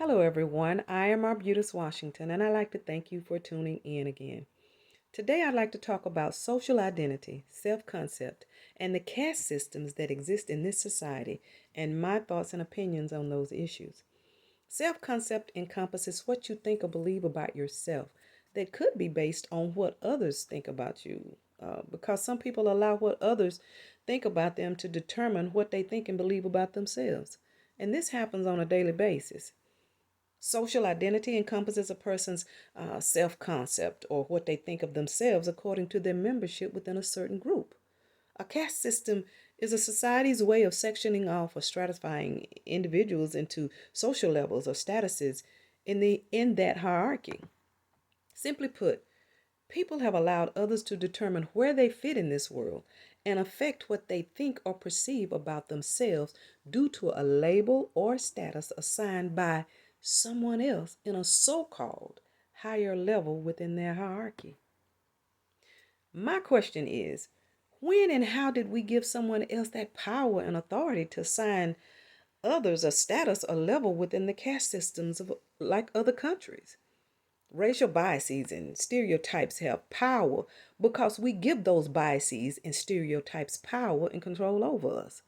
Hello, everyone. I am Arbutus Washington, and I'd like to thank you for tuning in again. Today, I'd like to talk about social identity, self concept, and the caste systems that exist in this society, and my thoughts and opinions on those issues. Self concept encompasses what you think or believe about yourself that could be based on what others think about you, because some people allow what others think about them to determine what they think and believe about themselves. And this happens on a daily basis. Social identity encompasses a person's self concept or what they think of themselves according to their membership within a certain group. A caste system is a society's way of sectioning off or stratifying individuals into social levels or statuses in that hierarchy. Simply put, people have allowed others to determine where they fit in this world and affect what they think or perceive about themselves due to a label or status assigned by someone else in a so called higher level within their hierarchy. My question is, when and how did we give someone else that power and authority to assign others a status or level within the caste systems of like other countries? Racial biases and stereotypes have power because we give those biases and stereotypes power and control over us.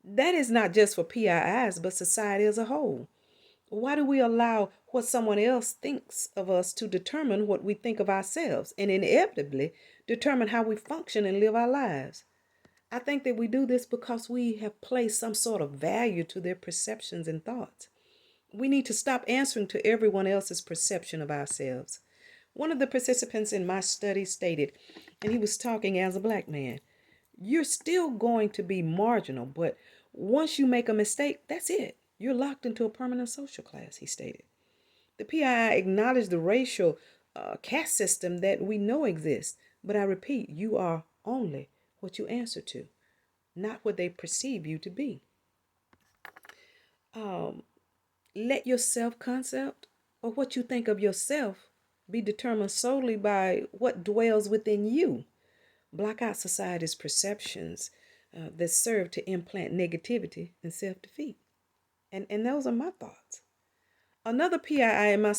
That is not just for PIIs, but society as a whole. Why do we allow what someone else thinks of us to determine what we think of ourselves and inevitably determine how we function and live our lives? I think that we do this because we have placed some sort of value to their perceptions and thoughts. We need to stop answering to everyone else's perception of ourselves. One of the participants in my study stated, and he was talking as a black man, you're still going to be marginal, but once you make a mistake, that's it. You're locked into a permanent social class, he stated. The PII acknowledged the racial caste system that we know exists, but I repeat, you are only what you answer to, not what they perceive you to be. Um, Let your self concept or what you think of yourself be determined solely by what dwells within you. Block out society's perceptions that serve to implant negativity and self defeat. And those are my thoughts. Another PII in my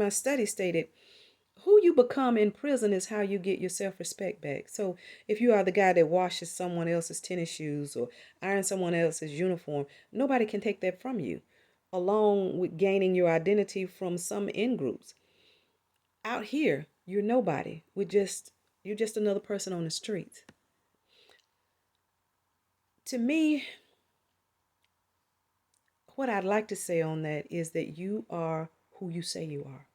study stated, who you become in prison is how you get your self respect back. So if you are the guy that washes someone else's tennis shoes or irons someone else's uniform, nobody can take that from you, along with gaining your identity from some in groups. Out here, you're nobody. You're just another person on the streets. To me, what I'd like to say on that is that you are who you say you are.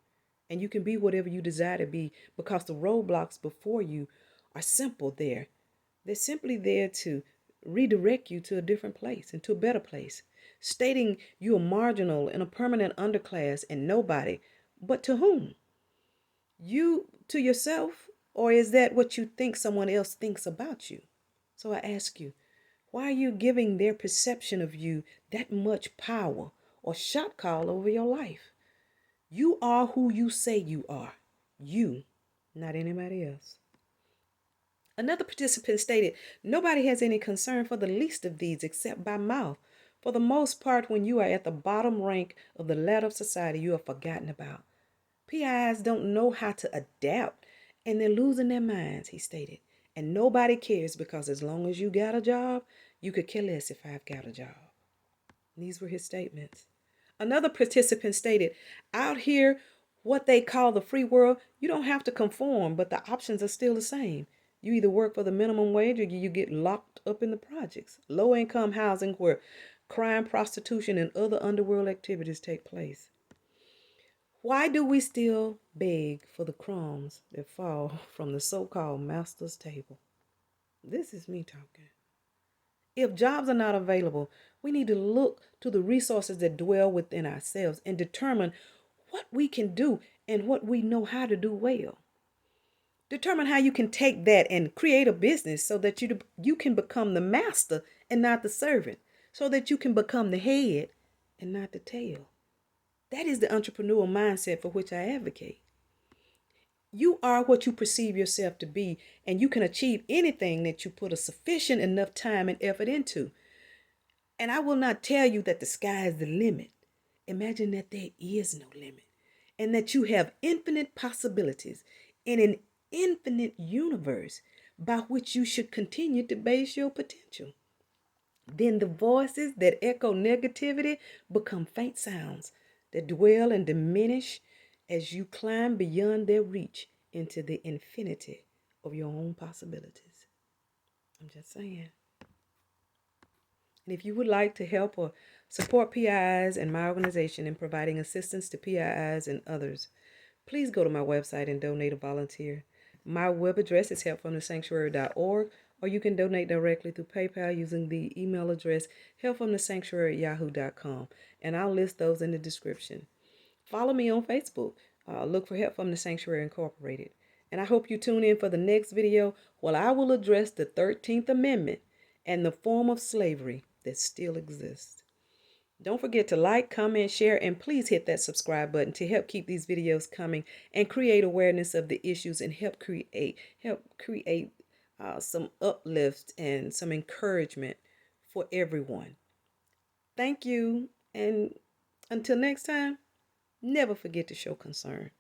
And you can be whatever you desire to be because the roadblocks before you are simple there. They're simply there to redirect you to a different place and to a better place, stating you are marginal in a permanent underclass and nobody. But to whom? You to yourself? Or is that what you think someone else thinks about you? So I ask you, why are you giving their perception of you that much power or shot call over your life? You are who you say you are. You, not anybody else. Another participant stated, nobody has any concern for the least of these except by mouth. For the most part, when you are at the bottom rank of the ladder of society, you are forgotten about. PIs don't know how to adapt and they're losing their minds, he stated. And nobody cares because as long as you got a job, you could care less if I've got a job. These were his statements. Another participant stated, out here, what they call the free world, you don't have to conform, but the options are still the same. You either work for the minimum wage or you get locked up in the projects, low income housing where crime, prostitution, and other underworld activities take place. Why do we still beg for the crumbs that fall from the so called master's table? This is me talking. If jobs are not available, we need to look to the resources that dwell within ourselves and determine what we can do and what we know how to do well. Determine how you can take that and create a business so that you can become the master and not the servant, so that you can become the head and not the tail. That is the entrepreneurial mindset for which I advocate. You are what you perceive yourself to be, and you can achieve anything that you put a sufficient enough time and effort into. And I will not tell you that the sky is the limit. Imagine that there is no limit and that you have infinite possibilities in an infinite universe by which you should continue to base your potential. Then the voices that echo negativity become faint sounds that dwell and diminish as you climb beyond their reach into the infinity of your own possibilities. I'm just saying. And if you would like to help or support PIIs and my organization in providing assistance to PIIs and others, please go to my website and donate or volunteer. My web address is helpfromthesanctuary.org, or you can donate directly through PayPal using the email address helpfromthesanctuary@yahoo.com, and I'll list those in the description. Follow me on Facebook. Look for Help from the Sanctuary Incorporated. And I hope you tune in for the next video where I will address the 13th Amendment and the form of slavery that still exists. Don't forget to like, comment, share, and please hit that subscribe button to help keep these videos coming and create awareness of the issues and help create some uplift and some encouragement for everyone. Thank you, and until next time, never forget to show concern,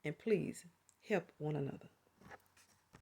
and please help one another.